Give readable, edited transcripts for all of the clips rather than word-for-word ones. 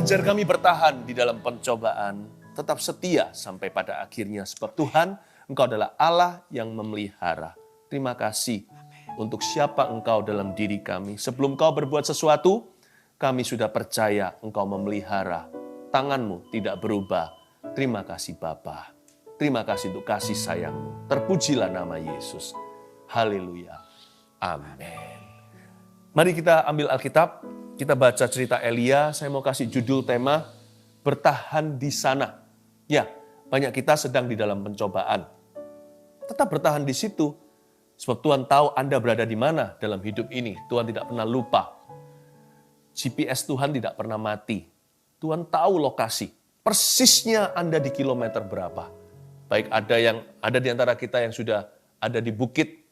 Ajar kami bertahan di dalam pencobaan, tetap setia sampai pada akhirnya. Sebab Tuhan, Engkau adalah Allah yang memelihara. Terima kasih untuk siapa Engkau dalam diri kami. Sebelum Engkau berbuat sesuatu, kami sudah percaya Engkau memelihara. Tangan-Mu tidak berubah. Terima kasih Bapa. Terima kasih untuk kasih sayang-Mu. Terpujilah nama Yesus. Haleluya. Amin. Mari kita ambil Alkitab. Kita baca cerita Elia, saya mau kasih judul tema, bertahan di sana. Ya, banyak kita sedang di dalam pencobaan. Tetap bertahan di situ, sebab Tuhan tahu Anda berada di mana dalam hidup ini. Tuhan tidak pernah lupa. GPS Tuhan tidak pernah mati. Tuhan tahu lokasi, persisnya Anda di kilometer berapa. Baik ada di antara kita yang sudah ada di bukit,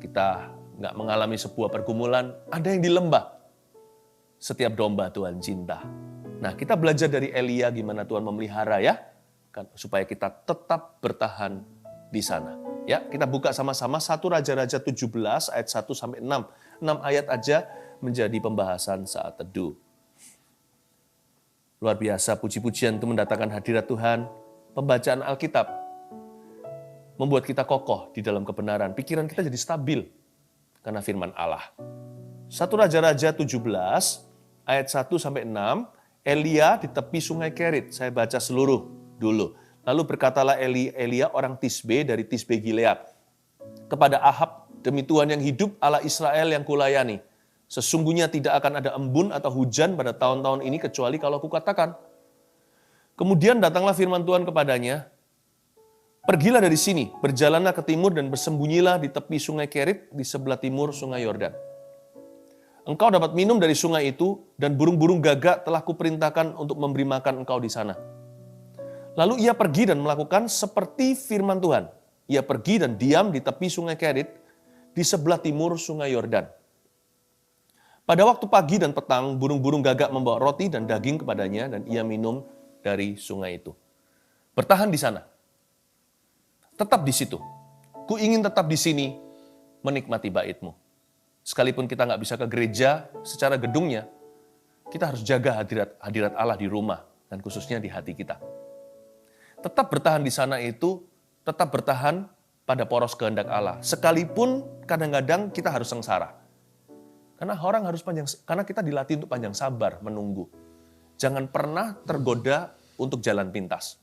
kita nggak mengalami sebuah pergumulan, ada yang di lembah. Setiap domba Tuhan cinta. Nah, kita belajar dari Elia gimana Tuhan memelihara ya, supaya kita tetap bertahan di sana. Ya, kita buka sama-sama 1 Raja-Raja 17 ayat 1 sampai 6. 6 ayat aja menjadi pembahasan saat teduh. Luar biasa, puji-pujian itu mendatangkan hadirat Tuhan. Pembacaan Alkitab membuat kita kokoh di dalam kebenaran. Pikiran kita jadi stabil karena firman Allah. 1 Raja-Raja 17 ayat 1 sampai 6, Elia di tepi sungai Kerit. Saya baca seluruh dulu. Lalu berkatalah Elia orang Tisbe dari Tisbe Gilead kepada Ahab, demi Tuhan yang hidup, Allah Israel yang kulayani, sesungguhnya tidak akan ada embun atau hujan pada tahun-tahun ini kecuali kalau kukatakan. Kemudian datanglah firman Tuhan kepadanya, pergilah dari sini, berjalanlah ke timur dan bersembunyilah di tepi sungai Kerit di sebelah timur sungai Yordan. Engkau dapat minum dari sungai itu, dan burung-burung gagak telah kuperintahkan untuk memberi makan engkau di sana. Lalu ia pergi dan melakukan seperti firman Tuhan. Ia pergi dan diam di tepi sungai Kerit, di sebelah timur sungai Yordan. Pada waktu pagi dan petang, burung-burung gagak membawa roti dan daging kepadanya, dan ia minum dari sungai itu. Bertahan di sana. Tetap di situ. Ku ingin tetap di sini, menikmati bait-Mu. Sekalipun kita nggak bisa ke gereja secara gedungnya, kita harus jaga hadirat Allah di rumah dan khususnya di hati kita. Tetap bertahan di sana itu, tetap bertahan pada poros kehendak Allah. Sekalipun kadang-kadang kita harus sengsara. Karena karena kita dilatih untuk panjang sabar, menunggu. Jangan pernah tergoda untuk jalan pintas.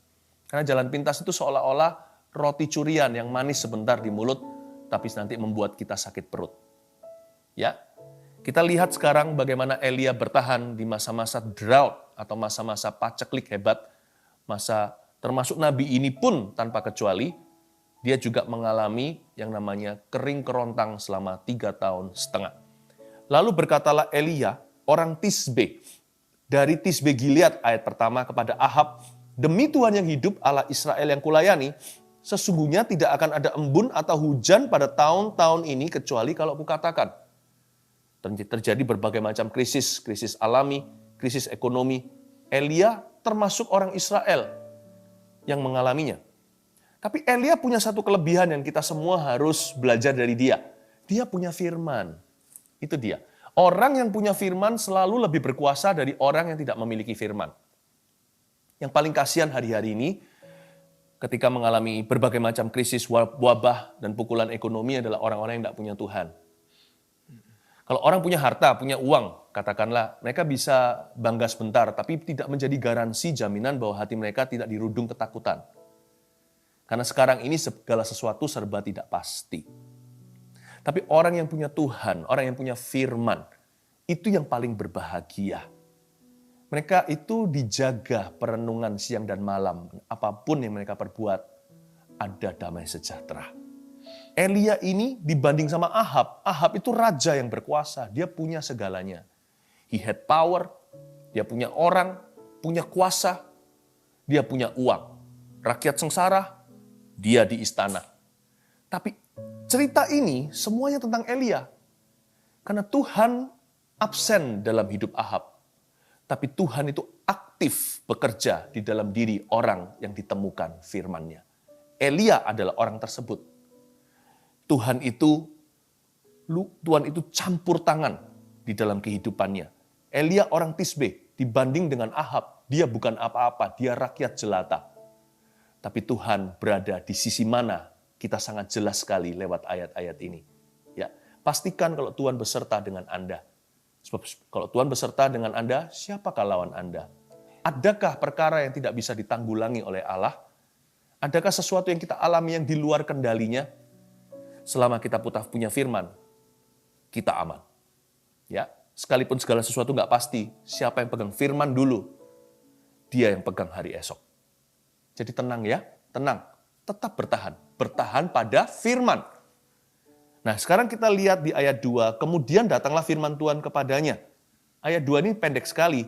Karena jalan pintas itu seolah-olah roti curian yang manis sebentar di mulut, tapi nanti membuat kita sakit perut. Ya, kita lihat sekarang bagaimana Elia bertahan di masa-masa drought atau masa-masa paceklik hebat. Termasuk nabi ini pun tanpa kecuali, dia juga mengalami yang namanya kering kerontang selama 3,5 tahun. Lalu berkatalah Elia, orang Tisbe, dari Tisbe Gilead ayat pertama kepada Ahab, demi Tuhan yang hidup, Allah Israel yang kulayani, sesungguhnya tidak akan ada embun atau hujan pada tahun-tahun ini kecuali kalau kukatakan. Terjadi berbagai macam krisis alami, krisis ekonomi. Elia termasuk orang Israel yang mengalaminya. Tapi Elia punya satu kelebihan yang kita semua harus belajar dari dia. Dia punya firman. Itu dia. Orang yang punya firman selalu lebih berkuasa dari orang yang tidak memiliki firman. Yang paling kasihan hari-hari ini, ketika mengalami berbagai macam krisis, wabah, dan pukulan ekonomi adalah orang-orang yang tidak punya Tuhan. Kalau orang punya harta, punya uang, katakanlah mereka bisa bangga sebentar, tapi tidak menjadi garansi jaminan bahwa hati mereka tidak dirudung ketakutan. Karena sekarang ini segala sesuatu serba tidak pasti. Tapi orang yang punya Tuhan, orang yang punya firman, itu yang paling berbahagia. Mereka itu dijaga perenungan siang dan malam. Apapun yang mereka perbuat, ada damai sejahtera. Elia ini dibanding sama Ahab. Ahab itu raja yang berkuasa. Dia punya segalanya. He had power. Dia punya orang. Punya kuasa. Dia punya uang. Rakyat sengsara. Dia di istana. Tapi cerita ini semuanya tentang Elia. Karena Tuhan absen dalam hidup Ahab. Tapi Tuhan itu aktif bekerja di dalam diri orang yang ditemukan firman-Nya. Elia adalah orang tersebut. Tuhan itu campur tangan di dalam kehidupannya. Elia orang Tisbe. Dibanding dengan Ahab, dia bukan apa-apa, dia rakyat jelata. Tapi Tuhan berada di sisi mana, kita sangat jelas sekali lewat ayat-ayat ini. Ya, pastikan kalau Tuhan beserta dengan Anda. Sebab kalau Tuhan beserta dengan Anda, siapakah lawan Anda? Adakah perkara yang tidak bisa ditanggulangi oleh Allah? Adakah sesuatu yang kita alami yang di luar kendalinya? Selama kita punya firman, kita aman. Ya, sekalipun segala sesuatu nggak pasti, siapa yang pegang firman dulu, dia yang pegang hari esok. Jadi tenang ya, tenang. Tetap bertahan. Bertahan pada firman. Nah, sekarang kita lihat di ayat 2, kemudian datanglah firman Tuhan kepadanya. Ayat 2 ini pendek sekali.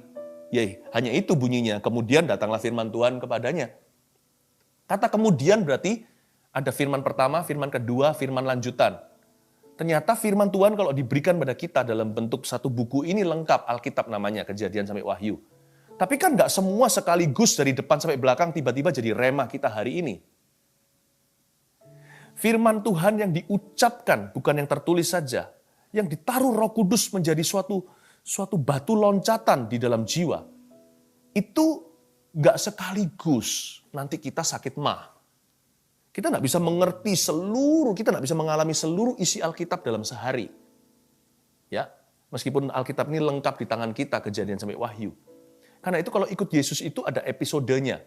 Ya, hanya itu bunyinya, kemudian datanglah firman Tuhan kepadanya. Kata kemudian berarti ada firman pertama, firman kedua, firman lanjutan. Ternyata firman Tuhan kalau diberikan pada kita dalam bentuk satu buku ini lengkap, Alkitab namanya, Kejadian sampai Wahyu. Tapi kan nggak semua sekaligus dari depan sampai belakang tiba-tiba jadi rema kita hari ini. Firman Tuhan yang diucapkan, bukan yang tertulis saja. Yang ditaruh Roh Kudus menjadi suatu batu loncatan di dalam jiwa. Itu nggak sekaligus nanti kita sakit mah. Kita nggak bisa mengerti kita nggak bisa mengalami seluruh isi Alkitab dalam sehari. Ya, meskipun Alkitab ini lengkap di tangan kita, Kejadian sampai Wahyu. Karena itu kalau ikut Yesus itu ada episodenya.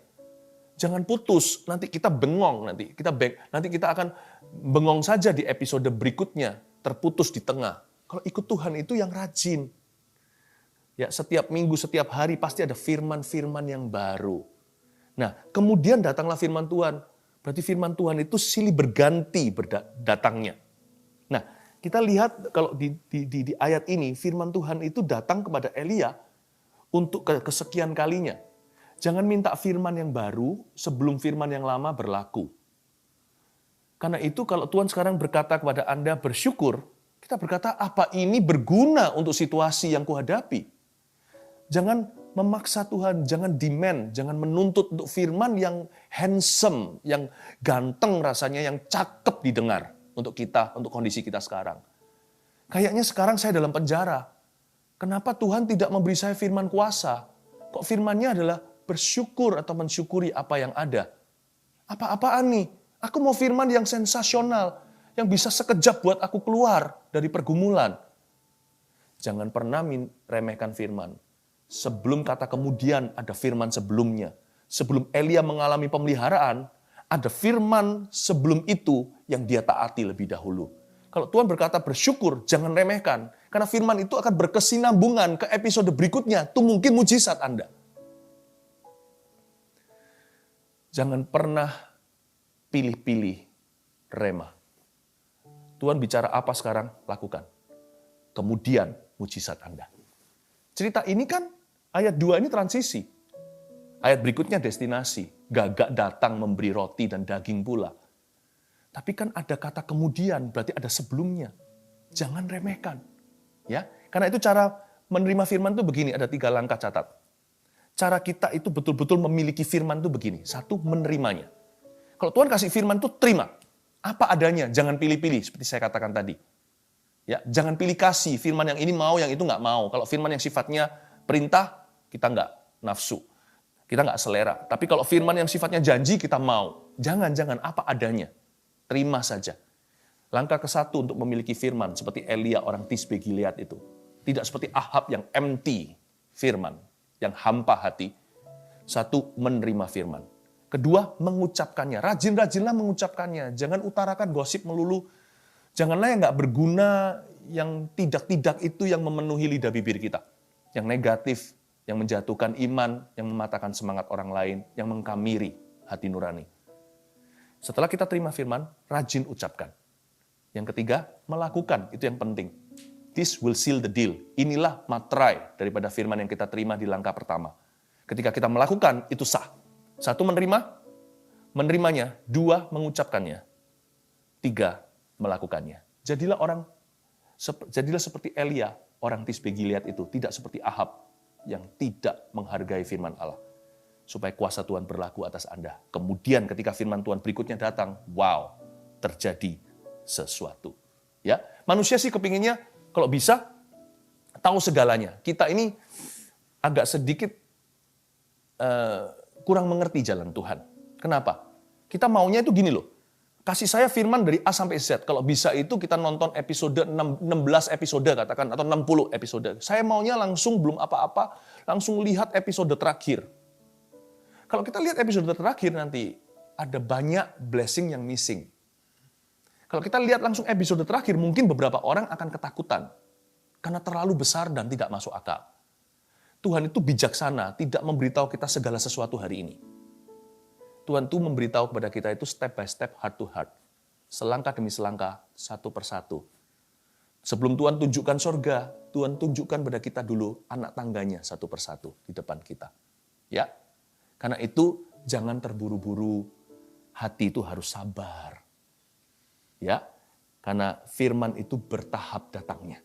Jangan putus, nanti kita bengong, nanti kita akan bengong saja di episode berikutnya, terputus di tengah. Kalau ikut Tuhan itu yang rajin. Ya, setiap minggu, setiap hari pasti ada firman-firman yang baru. Nah, kemudian datanglah firman Tuhan. Berarti firman Tuhan itu silih berganti datangnya. Nah, kita lihat kalau di ayat ini, firman Tuhan itu datang kepada Elia untuk kesekian kalinya. Jangan minta firman yang baru sebelum firman yang lama berlaku. Karena itu kalau Tuhan sekarang berkata kepada Anda bersyukur, kita berkata apa ini berguna untuk situasi yang kuhadapi. Jangan memaksa Tuhan, jangan demand, jangan menuntut untuk firman yang handsome, yang ganteng rasanya, yang cakep didengar untuk kita, untuk kondisi kita sekarang. Kayaknya sekarang saya dalam penjara. Kenapa Tuhan tidak memberi saya firman kuasa? Kok firmannya adalah bersyukur atau mensyukuri apa yang ada? Apa-apaan nih? Aku mau firman yang sensasional, yang bisa sekejap buat aku keluar dari pergumulan. Jangan pernah remehkan firman. Sebelum kata kemudian ada firman sebelumnya. Sebelum Elia mengalami pemeliharaan, ada firman sebelum itu yang dia taati lebih dahulu. Kalau Tuhan berkata bersyukur, jangan remehkan. Karena firman itu akan berkesinambungan ke episode berikutnya. Itu mungkin mujizat Anda. Jangan pernah pilih-pilih rema. Tuhan bicara apa sekarang, lakukan. Kemudian mujizat Anda. Cerita ini kan, ayat 2 ini transisi. Ayat berikutnya destinasi. Gagak datang memberi roti dan daging pula. Tapi kan ada kata kemudian, berarti ada sebelumnya. Jangan remehkan. Ya, karena itu cara menerima firman itu begini, ada 3 langkah catat. Cara kita itu betul-betul memiliki firman itu begini. 1, menerimanya. Kalau Tuhan kasih firman itu terima. Apa adanya, jangan pilih-pilih seperti saya katakan tadi. Ya, jangan pilih kasih, firman yang ini mau, yang itu nggak mau. Kalau firman yang sifatnya perintah, kita nggak nafsu. Kita nggak selera. Tapi kalau firman yang sifatnya janji, kita mau. Jangan, apa adanya. Terima saja. Langkah ke-1 untuk memiliki firman, seperti Elia orang Tisbe Gilead itu. Tidak seperti Ahab yang empty firman, yang hampa hati. 1, menerima firman. 2, mengucapkannya. Rajin-rajinlah mengucapkannya. Jangan utarakan gosip melulu. Janganlah yang nggak berguna, yang tidak-tidak itu yang memenuhi lidah bibir kita. Yang negatif, yang menjatuhkan iman, yang mematahkan semangat orang lain, yang mengkamiri hati nurani. Setelah kita terima firman, rajin ucapkan. Yang 3, melakukan. Itu yang penting. This will seal the deal. Inilah materai daripada firman yang kita terima di langkah pertama. Ketika kita melakukan, itu sah. 1, menerimanya. 2, mengucapkannya. 3, melakukannya. Jadilah seperti Elia, orang Tisbe Gilead itu. Tidak seperti Ahab, yang tidak menghargai firman Allah. Supaya kuasa Tuhan berlaku atas Anda. Kemudian ketika firman Tuhan berikutnya datang, wow, terjadi sesuatu. Ya, manusia sih kepinginnya kalau bisa tahu segalanya. Kita ini agak sedikit kurang mengerti jalan Tuhan. Kenapa? Kita maunya itu gini loh. Kasih saya firman dari A sampai Z. Kalau bisa itu kita nonton episode 16 episode katakan, atau 60 episode. Saya maunya langsung belum apa-apa, langsung lihat episode terakhir. Kalau kita lihat episode terakhir nanti, ada banyak blessing yang missing. Kalau kita lihat langsung episode terakhir, mungkin beberapa orang akan ketakutan. Karena terlalu besar dan tidak masuk akal. Tuhan itu bijaksana, tidak memberitahu kita segala sesuatu hari ini. Tuhan itu memberitahu kepada kita itu step by step, heart to heart. Selangkah demi selangkah, satu persatu. Sebelum Tuhan tunjukkan sorga, Tuhan tunjukkan pada kita dulu anak tangganya satu persatu di depan kita. Ya, karena itu jangan terburu-buru, hati itu harus sabar. Ya, karena firman itu bertahap datangnya.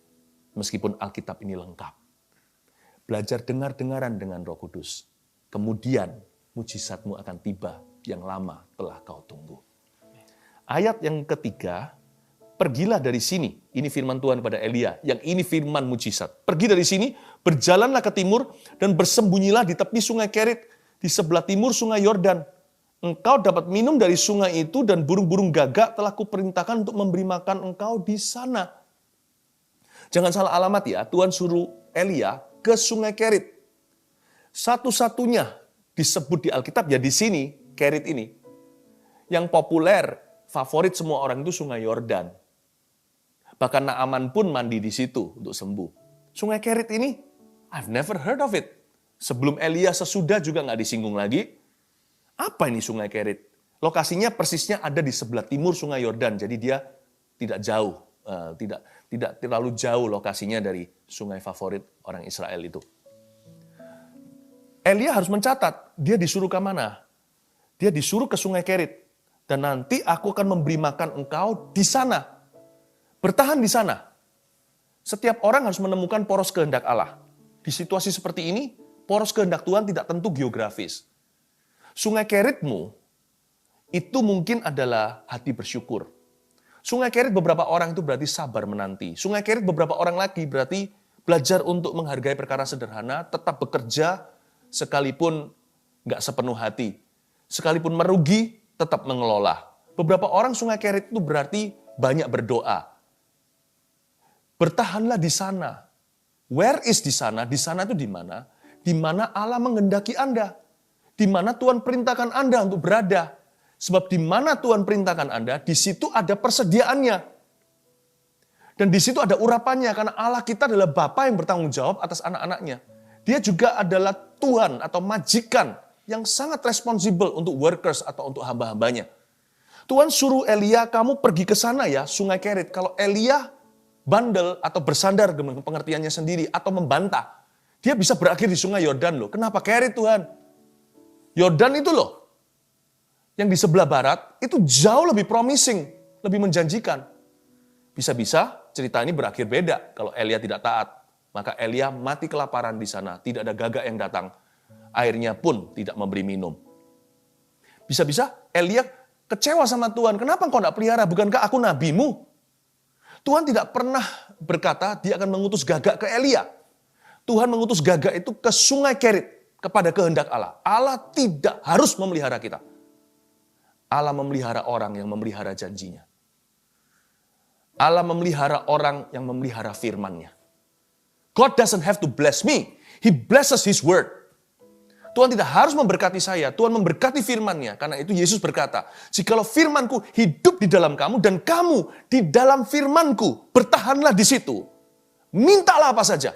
Meskipun Alkitab ini lengkap. Belajar dengar-dengaran dengan Roh Kudus. Kemudian mujizatmu akan tiba yang lama telah kau tunggu. Ayat yang ketiga, pergilah dari sini. Ini firman Tuhan pada Elia, yang ini firman mujizat. Pergi dari sini, berjalanlah ke timur, dan bersembunyilah di tepi sungai Kerit, di sebelah timur sungai Yordan. Engkau dapat minum dari sungai itu, dan burung-burung gagak telah kuperintahkan untuk memberi makan engkau di sana. Jangan salah alamat ya, Tuhan suruh Elia ke sungai Kerit. Satu-satunya disebut di Alkitab ya di sini, Kerit ini. Yang populer, favorit semua orang itu sungai Yordan. Bahkan Naaman pun mandi di situ untuk sembuh. Sungai Kerit ini, I've never heard of it. Sebelum Elia sesudah juga nggak disinggung lagi. Apa ini sungai Kerit? Lokasinya persisnya ada di sebelah timur sungai Yordan, jadi dia tidak jauh. Tidak terlalu jauh lokasinya dari sungai favorit orang Israel itu. Elia harus mencatat, dia disuruh ke mana? Dia disuruh ke sungai Kerit. Dan nanti aku akan memberi makan engkau di sana. Bertahan di sana. Setiap orang harus menemukan poros kehendak Allah. Di situasi seperti ini, poros kehendak Tuhan tidak tentu geografis. Sungai Keritmu itu mungkin adalah hati bersyukur. Sungai Kerit beberapa orang itu berarti sabar menanti. Sungai Kerit beberapa orang lagi berarti belajar untuk menghargai perkara sederhana, tetap bekerja sekalipun nggak sepenuh hati. Sekalipun merugi, tetap mengelola. Beberapa orang Sungai Kerit itu berarti banyak berdoa. Bertahanlah di sana. Where is di sana? Di sana itu di mana? Di mana Allah menghendaki Anda. Di mana Tuhan perintahkan Anda untuk berada. Sebab di mana Tuhan perintahkan Anda, di situ ada persediaannya. Dan di situ ada urapannya, karena Allah kita adalah Bapa yang bertanggung jawab atas anak-anaknya. Dia juga adalah Tuhan atau majikan yang sangat responsibel untuk workers atau untuk hamba-hambanya. Tuhan suruh Elia, kamu pergi ke sana ya, Sungai Kerit. Kalau Elia bandel atau bersandar dengan pengertiannya sendiri atau membantah, dia bisa berakhir di Sungai Yordan loh. Kenapa Kerit Tuhan? Yordan itu loh. Yang di sebelah barat itu jauh lebih promising, lebih menjanjikan. Bisa-bisa cerita ini berakhir beda kalau Elia tidak taat. Maka Elia mati kelaparan di sana, tidak ada gagak yang datang. Airnya pun tidak memberi minum. Bisa-bisa Elia kecewa sama Tuhan. Kenapa engkau tidak pelihara? Bukankah aku nabimu? Tuhan tidak pernah berkata dia akan mengutus gagak ke Elia. Tuhan mengutus gagak itu ke Sungai Kerit kepada kehendak Allah. Allah tidak harus memelihara kita. Allah memelihara orang yang memelihara janjinya. Allah memelihara orang yang memelihara firman-Nya. God doesn't have to bless me. He blesses His word. Tuhan tidak harus memberkati saya. Tuhan memberkati firman-Nya. Karena itu Yesus berkata, jikalau firman-Ku hidup di dalam kamu dan kamu di dalam firman-Ku, bertahanlah di situ. Mintalah apa saja.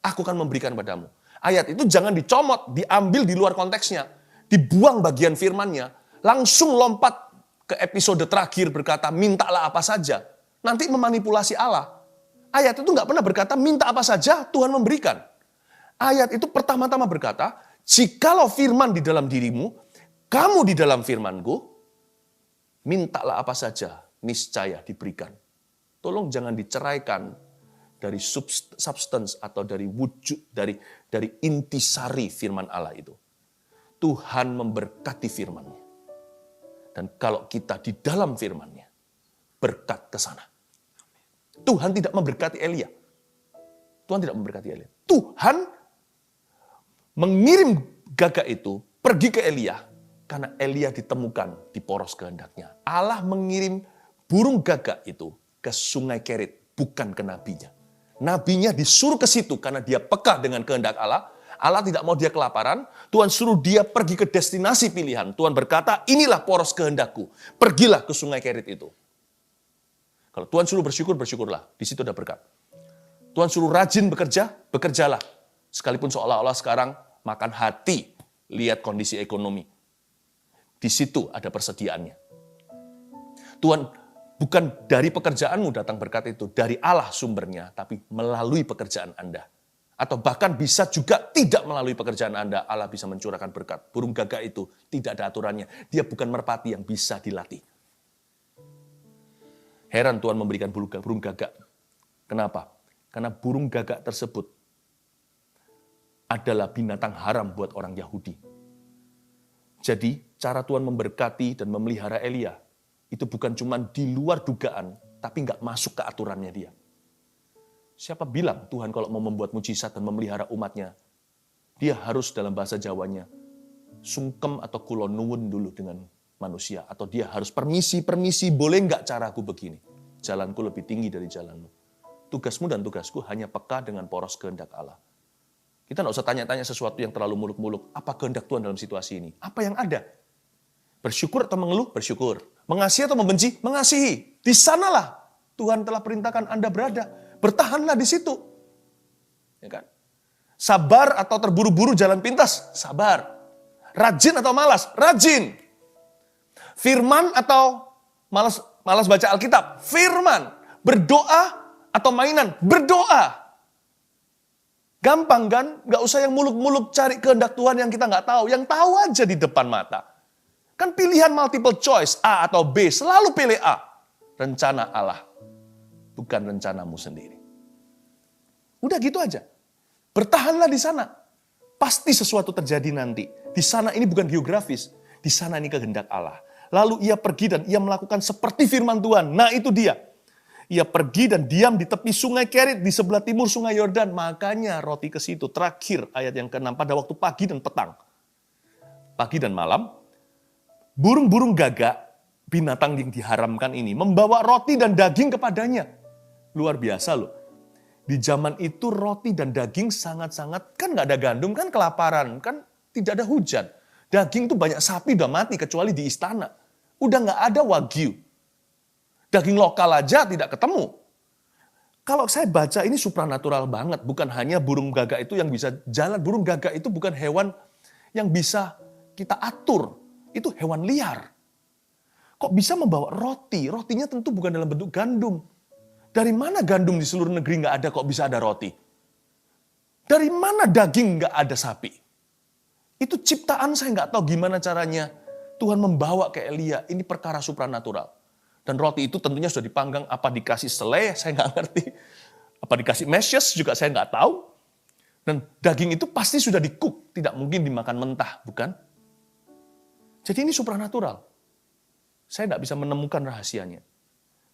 Aku akan memberikan padamu. Ayat itu jangan dicomot, diambil di luar konteksnya. Dibuang bagian firman-Nya. Langsung lompat ke episode terakhir berkata, mintalah apa saja. Nanti memanipulasi Allah. Ayat itu nggak pernah berkata, minta apa saja, Tuhan memberikan. Ayat itu pertama-tama berkata, jikalau firman di dalam dirimu, kamu di dalam firman-Ku, mintalah apa saja, niscaya diberikan. Tolong jangan diceraikan dari substance atau dari wujud, dari intisari firman Allah itu. Tuhan memberkati firman-Nya. Dan kalau kita di dalam firman-Nya, berkat ke sana. Tuhan tidak memberkati Elia. Tuhan tidak memberkati Elia. Tuhan mengirim gagak itu pergi ke Elia, karena Elia ditemukan di poros kehendaknya. Allah mengirim burung gagak itu ke sungai Kerit, bukan ke nabinya. Nabinya disuruh ke situ karena dia peka dengan kehendak Allah. Allah tidak mau dia kelaparan, Tuhan suruh dia pergi ke destinasi pilihan. Tuhan berkata, inilah poros kehendakku, pergilah ke sungai Kerit itu. Kalau Tuhan suruh bersyukur, bersyukurlah, di situ ada berkat. Tuhan suruh rajin bekerja, bekerjalah. Sekalipun seolah-olah sekarang makan hati, lihat kondisi ekonomi. Di situ ada persediaannya. Tuhan, bukan dari pekerjaanmu datang berkat itu, dari Allah sumbernya, tapi melalui pekerjaan Anda. Atau bahkan bisa juga tidak melalui pekerjaan Anda, Allah bisa mencurahkan berkat. Burung gagak itu tidak ada aturannya. Dia bukan merpati yang bisa dilatih. Heran Tuhan memberikan burung gagak. Kenapa? Karena burung gagak tersebut adalah binatang haram buat orang Yahudi. Jadi, cara Tuhan memberkati dan memelihara Elia, itu bukan cuma di luar dugaan, tapi nggak masuk ke aturannya dia. Siapa bilang Tuhan kalau mau membuat mujizat dan memelihara umatnya, dia harus dalam bahasa Jawanya, sungkem atau kulon nuwun dulu dengan manusia. Atau dia harus permisi, boleh nggak caraku begini? Jalanku lebih tinggi dari jalanmu. Tugasmu dan tugasku hanya peka dengan poros kehendak Allah. Kita nggak usah tanya-tanya sesuatu yang terlalu muluk-muluk. Apa kehendak Tuhan dalam situasi ini? Apa yang ada? Bersyukur atau mengeluh? Bersyukur. Mengasihi atau membenci? Mengasihi. Di sanalah Tuhan telah perintahkan Anda berada. Bertahanlah di situ. Ya kan? Sabar atau terburu-buru jalan pintas? Sabar. Rajin atau malas? Rajin. Firman atau malas baca Alkitab? Firman. Berdoa atau mainan? Berdoa. Gampang kan? Gak usah yang muluk-muluk cari kehendak Tuhan yang kita gak tahu. Yang tahu aja di depan mata. Kan pilihan multiple choice, A atau B, selalu pilih A. Rencana Allah, bukan rencanamu sendiri. Udah gitu aja. Bertahanlah di sana. Pasti sesuatu terjadi nanti. Di sana ini bukan geografis. Di sana ini kehendak Allah. Lalu ia pergi dan ia melakukan seperti firman Tuhan. Nah itu dia. Ia pergi dan diam di tepi sungai Kerit di sebelah timur sungai Yordan. Makanya roti ke situ. Terakhir ayat yang ke-6 pada waktu pagi dan petang. Pagi dan malam. Burung-burung gagak, binatang yang diharamkan ini, membawa roti dan daging kepadanya. Luar biasa loh. Di zaman itu roti dan daging sangat-sangat, kan gak ada gandum, kan kelaparan, kan tidak ada hujan. Daging tuh banyak sapi udah mati, kecuali di istana. Udah gak ada wagyu. Daging lokal aja tidak ketemu. Kalau saya baca ini supranatural banget, bukan hanya burung gagak itu yang bisa jalan. Burung gagak itu bukan hewan yang bisa kita atur. Itu hewan liar. Kok bisa membawa roti? Rotinya tentu bukan dalam bentuk gandum. Dari mana gandum di seluruh negeri nggak ada kok bisa ada roti? Dari mana daging nggak ada sapi? Itu ciptaan saya nggak tahu gimana caranya Tuhan membawa ke Elia. Ini perkara supranatural. Dan roti itu tentunya sudah dipanggang. Apa dikasih selai? Saya nggak ngerti. Apa dikasih meshes? Juga saya nggak tahu. Dan daging itu pasti sudah di-cook. Tidak mungkin dimakan mentah, bukan? Jadi ini supranatural. Saya nggak bisa menemukan rahasianya.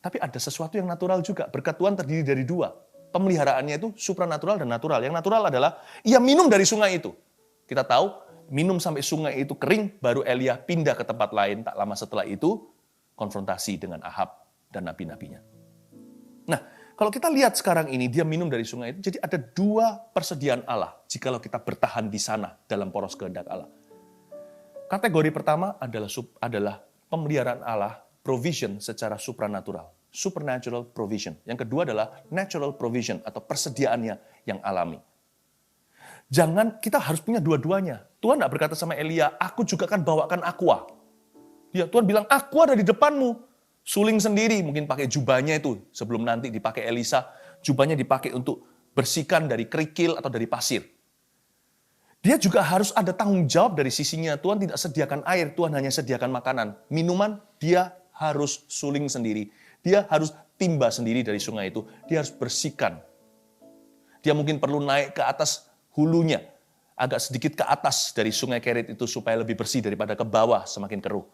Tapi ada sesuatu yang natural juga. Berkat Tuhan terdiri dari dua. Pemeliharaannya itu supranatural dan natural. Yang natural adalah ia minum dari sungai itu. Kita tahu, minum sampai sungai itu kering, baru Elia pindah ke tempat lain. Tak lama setelah itu, konfrontasi dengan Ahab dan nabi-nabinya. Nah, kalau kita lihat sekarang ini, dia minum dari sungai itu, jadi ada dua persediaan Allah, jikalau kita bertahan di sana dalam poros kehendak Allah. Kategori pertama adalah pemeliharaan Allah, provision secara supranatural, supernatural provision. Yang kedua adalah natural provision atau persediaannya yang alami. Jangan, kita harus punya dua-duanya. Tuhan tidak berkata sama Elia, aku juga akan bawakan aqua. Ya, Tuhan bilang, aqua ada di depanmu. Suling sendiri, mungkin pakai jubahnya itu. Sebelum nanti dipakai Elisa, jubahnya dipakai untuk bersihkan dari kerikil atau dari pasir. Dia juga harus ada tanggung jawab dari sisinya. Tuhan tidak sediakan air, Tuhan hanya sediakan makanan. Minuman, dia harus suling sendiri. Dia harus timba sendiri dari sungai itu. Dia harus bersihkan. Dia mungkin perlu naik ke atas hulunya. Agak sedikit ke atas dari sungai Kerit itu supaya lebih bersih daripada ke bawah semakin keruh.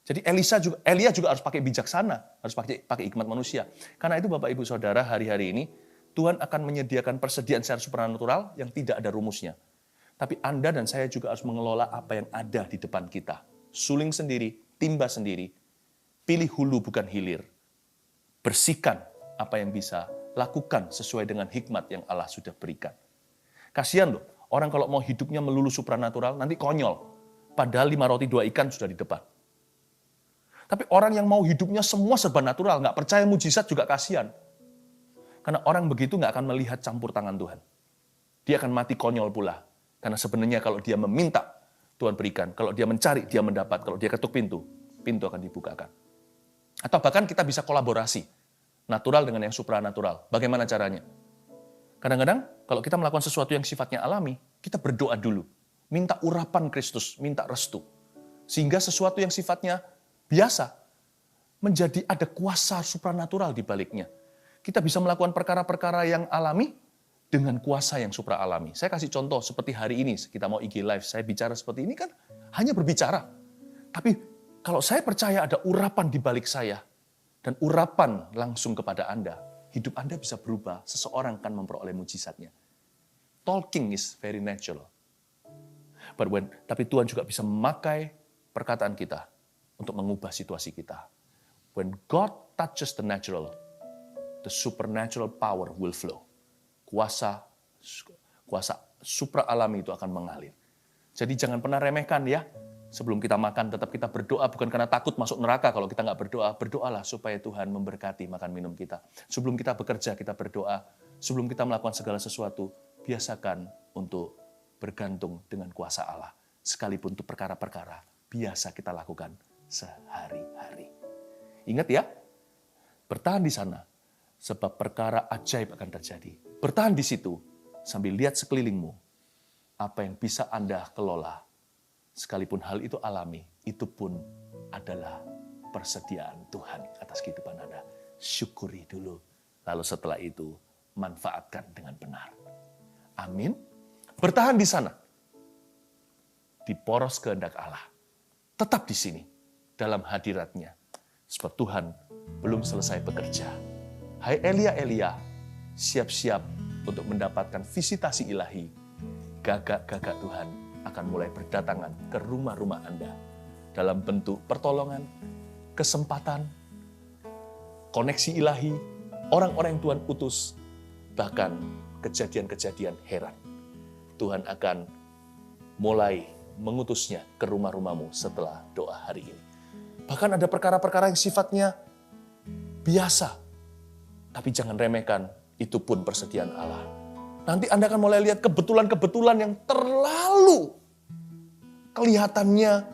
Jadi Elia juga harus pakai bijaksana, harus pakai hikmat manusia. Karena itu Bapak Ibu Saudara, hari-hari ini Tuhan akan menyediakan persediaan secara supranatural yang tidak ada rumusnya. Tapi Anda dan saya juga harus mengelola apa yang ada di depan kita. Suling sendiri, timba sendiri. Pilih hulu bukan hilir. Bersihkan apa yang bisa, lakukan sesuai dengan hikmat yang Allah sudah berikan. Kasihan loh, orang kalau mau hidupnya melulu supranatural, nanti konyol. Padahal 5 roti 2 ikan sudah di depan. Tapi orang yang mau hidupnya semua serba natural, nggak percaya mujizat juga kasihan. Karena orang begitu nggak akan melihat campur tangan Tuhan. Dia akan mati konyol pula. Karena sebenarnya kalau dia meminta, Tuhan berikan. Kalau dia mencari, dia mendapat. Kalau dia ketuk pintu, pintu akan dibukakan. Atau bahkan kita bisa kolaborasi. Natural dengan yang supranatural. Bagaimana caranya? Kadang-kadang kalau kita melakukan sesuatu yang sifatnya alami, kita berdoa dulu. Minta urapan Kristus, minta restu. Sehingga sesuatu yang sifatnya biasa, menjadi ada kuasa supranatural di baliknya. Kita bisa melakukan perkara-perkara yang alami, dengan kuasa yang supra alami. Saya kasih contoh seperti hari ini, kita mau IG Live, saya bicara seperti ini kan hanya berbicara. Tapi kalau saya percaya ada urapan di balik saya, dan urapan langsung kepada Anda, hidup Anda bisa berubah, seseorang akan memperoleh mujizatnya. Talking is very natural. Tapi Tuhan juga bisa memakai perkataan kita untuk mengubah situasi kita. When God touches the natural, the supernatural power will flow. Kuasa supra alami itu akan mengalir. Jadi jangan pernah remehkan ya. Sebelum kita makan tetap kita berdoa, bukan karena takut masuk neraka kalau kita nggak berdoa. Berdoalah supaya Tuhan memberkati makan minum kita. Sebelum kita bekerja kita berdoa. Sebelum kita melakukan segala sesuatu, biasakan untuk bergantung dengan kuasa Allah. Sekalipun untuk perkara-perkara biasa kita lakukan sehari-hari. Ingat ya, bertahan di sana. Sebab perkara ajaib akan terjadi. Bertahan di situ sambil lihat sekelilingmu. Apa yang bisa Anda kelola. Sekalipun hal itu alami, itu pun adalah persediaan Tuhan atas kehidupan Anda. Syukuri dulu. Lalu setelah itu, manfaatkan dengan benar. Amin. Bertahan di sana. Di poros kehendak Allah. Tetap di sini. Dalam hadiratnya. Sebab Tuhan belum selesai bekerja. Hai Elia, siap-siap untuk mendapatkan visitasi ilahi. Gagak-gagak Tuhan akan mulai berdatangan ke rumah-rumah Anda. Dalam bentuk pertolongan, kesempatan, koneksi ilahi, orang-orang yang Tuhan utus, bahkan kejadian-kejadian heran. Tuhan akan mulai mengutusnya ke rumah-rumahmu setelah doa hari ini. Bahkan ada perkara-perkara yang sifatnya biasa, tapi jangan remehkan, itu pun persediaan Allah. Nanti Anda akan mulai lihat kebetulan-kebetulan yang terlalu kelihatannya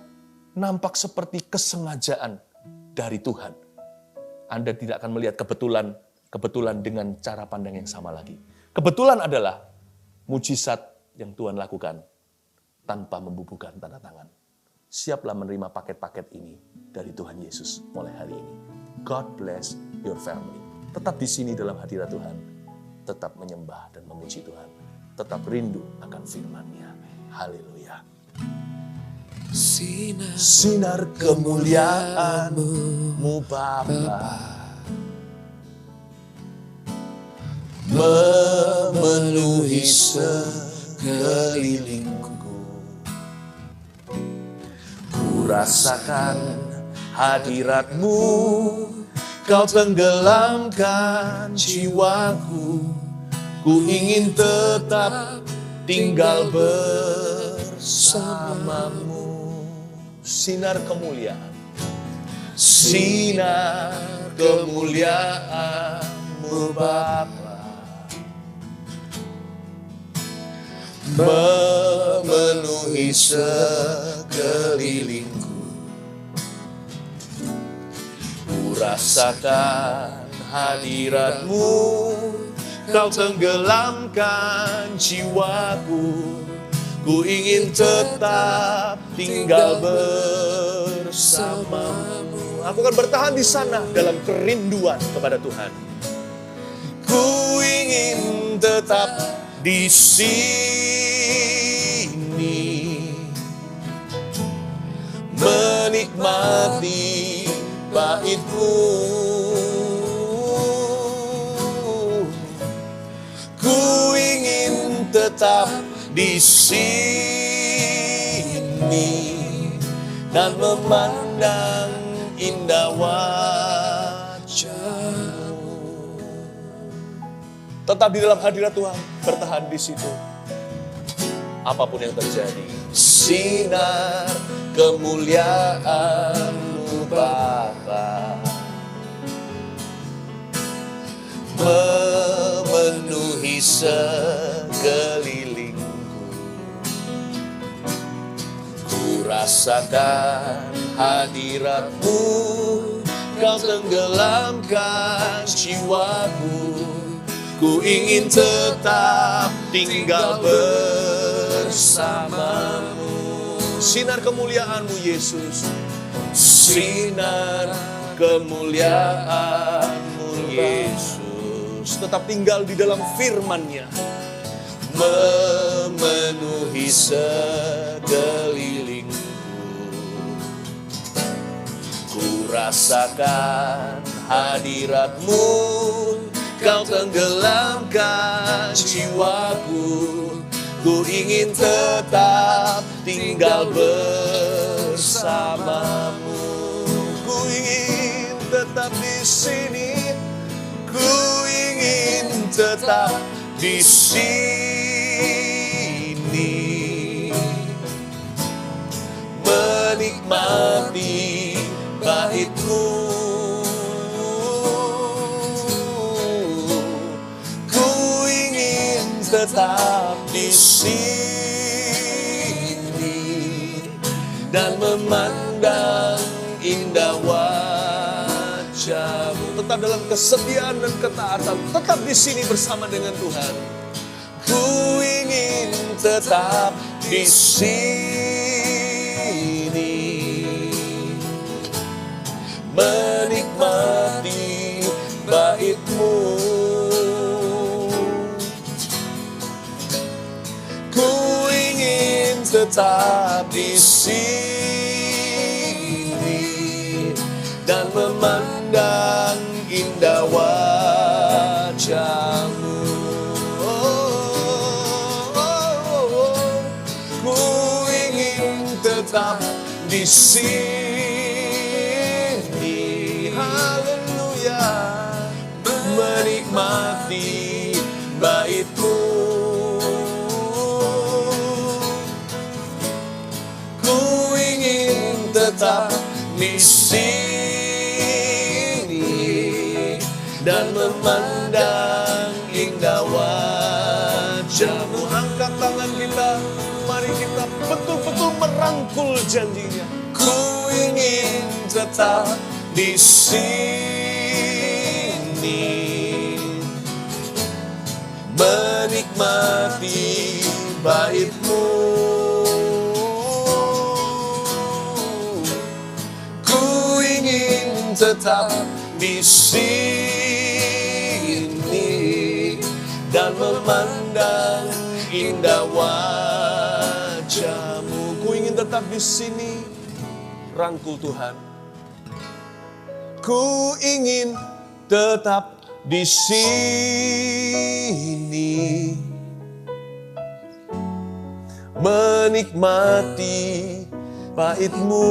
nampak seperti kesengajaan dari Tuhan. Anda tidak akan melihat kebetulan dengan cara pandang yang sama lagi. Kebetulan adalah mujizat yang Tuhan lakukan tanpa membubuhkan tanda tangan. Siaplah menerima paket-paket ini dari Tuhan Yesus mulai hari ini. God bless your family. Tetap di sini dalam hadirat Tuhan. Tetap menyembah dan memuji Tuhan. Tetap rindu akan firman-Nya. Haleluya. Sinar kemuliaan-Mu Bapa memenuhi sekelilingku. Ku rasakan hadirat-Mu. Kau tenggelamkan jiwaku, ku ingin tetap tinggal bersamamu. Sinar kemuliaan, sinar kemuliaan-Mu Bapa memenuhi sekelilingku. Rasakan hadirat-Mu, Kau tenggelamkan jiwaku. Ku ingin tetap tinggal bersamamu. Aku akan bertahan di sana dalam kerinduan kepada Tuhan. Ku ingin tetap di sini, menikmati bait-Mu. Ku ingin tetap di sini dan memandang indah wajah-Mu. Tetap di dalam hadirat Tuhan, bertahan di situ. Apapun yang terjadi, sinar kemuliaan-Mu Bapa memenuhi sekelilingku. Ku rasakan hadirat-Mu, Kau tenggelamkan jiwaku. Ku ingin tetap tinggal bersama-Mu. Sinar kemuliaan-Mu Yesus, sinar kemuliaan-Mu Yesus, tetap tinggal di dalam firman-Nya, memenuhi sekelilingku. Ku rasakan hadirat-Mu, Kau tenggelamkan jiwaku. Ku ingin tetap tinggal bersama-Mu. Ku ingin tetap di sini. Ku ingin tetap di sini, menikmati bait-Mu. Ku ingin tetap di sini dan memandang indah wajah-Mu. Tetap dalam kesetiaan dan ketaatan, tetap di sini bersama dengan Tuhan. Ku ingin tetap di sini, menikmati bait-Mu. Ku ingin tetap di sini dan memandang indah wajah-Mu. Ku ingin tetap di sini, haleluya, menikmati bait-Mu. Ku ingin tetap di sini dan memandang indah wajah-Mu. Angkat tangan kita, mari kita betul-betul merangkul janji-Nya. Ku ingin tetap di sini, menikmati bait-Mu. Ku ingin tetap di sini dan memandang indah wajah-Mu. Ku ingin tetap di sini, rangkul Tuhan. Ku ingin tetap di sini, menikmati bait-Mu.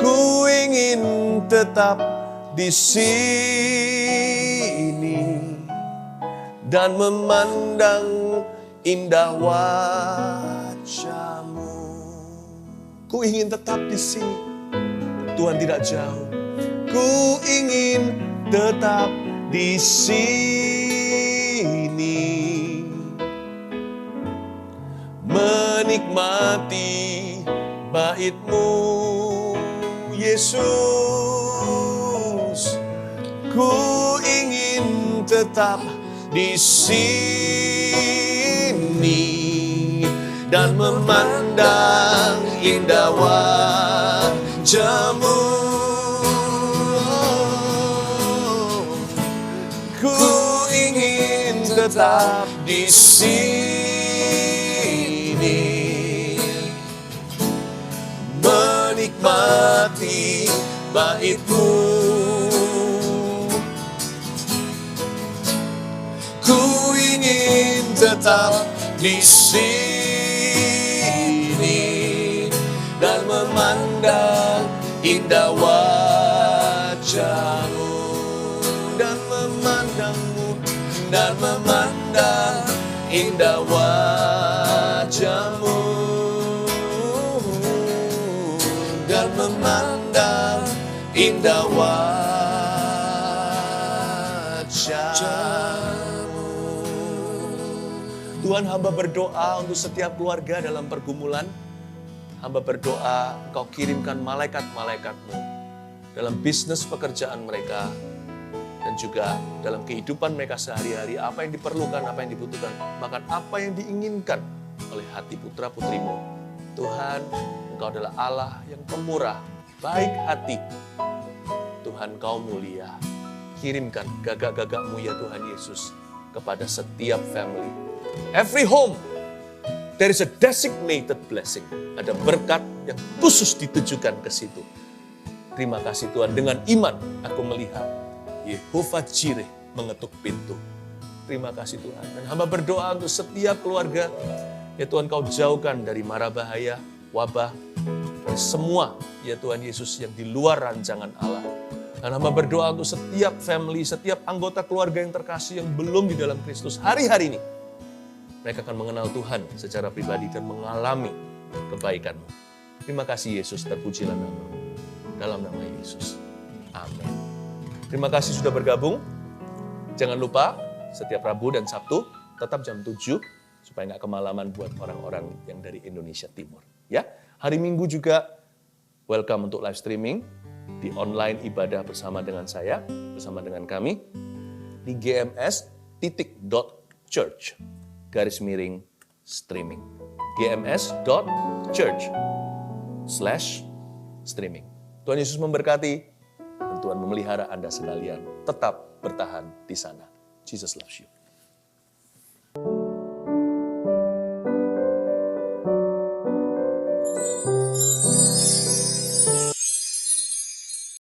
Ku ingin tetap di sini dan memandang indah wajah-Mu. Ku ingin tetap di sini, Tuhan tidak jauh. Ku ingin tetap di sini, menikmati bait-Mu, Yesus. Ku ingin tetap di sini dan memandang indah wajah-Mu. Ku ingin tetap di sini, menikmati bait-Mu. tetap di sini dan memandang indah wajah-Mu dan memandang-Mu dan memandang indah wajah-Mu dan memandang indah wajah-Mu. Tuhan, hamba berdoa untuk setiap keluarga dalam pergumulan. Hamba berdoa Engkau kirimkan malaikat-malaikat-Mu dalam bisnis pekerjaan mereka dan juga dalam kehidupan mereka sehari-hari, apa yang diperlukan, apa yang dibutuhkan, bahkan apa yang diinginkan oleh hati putra-putrimu. Tuhan, Engkau adalah Allah yang pemurah, baik hati. Tuhan, Kau mulia. Kirimkan gagak-gagak-Mu ya Tuhan Yesus kepada setiap family. Every home, there is a designated blessing. Ada berkat yang khusus ditujukan ke situ. Terima kasih Tuhan, dengan iman aku melihat Yehovah Jireh mengetuk pintu. Terima kasih Tuhan. Dan hamba berdoa untuk setiap keluarga, ya Tuhan Kau jauhkan dari mara bahaya, wabah, dari semua ya Tuhan Yesus yang di luar rancangan Allah. Dan hamba berdoa untuk setiap family, setiap anggota keluarga yang terkasih yang belum di dalam Kristus hari-hari ini. Mereka akan mengenal Tuhan secara pribadi dan mengalami kebaikan-Mu. Terima kasih Yesus, terpujilah nama-Mu. Dalam nama Yesus. Amin. Terima kasih sudah bergabung. Jangan lupa setiap Rabu dan Sabtu tetap jam 7 supaya nggak kemalaman buat orang-orang yang dari Indonesia Timur. Ya, hari Minggu juga welcome untuk live streaming di online ibadah bersama dengan saya, bersama dengan kami di gms.church/streaming. gms.church/streaming. Tuhan Yesus memberkati dan Tuhan memelihara Anda sekalian. Tetap bertahan di sana. Jesus loves you.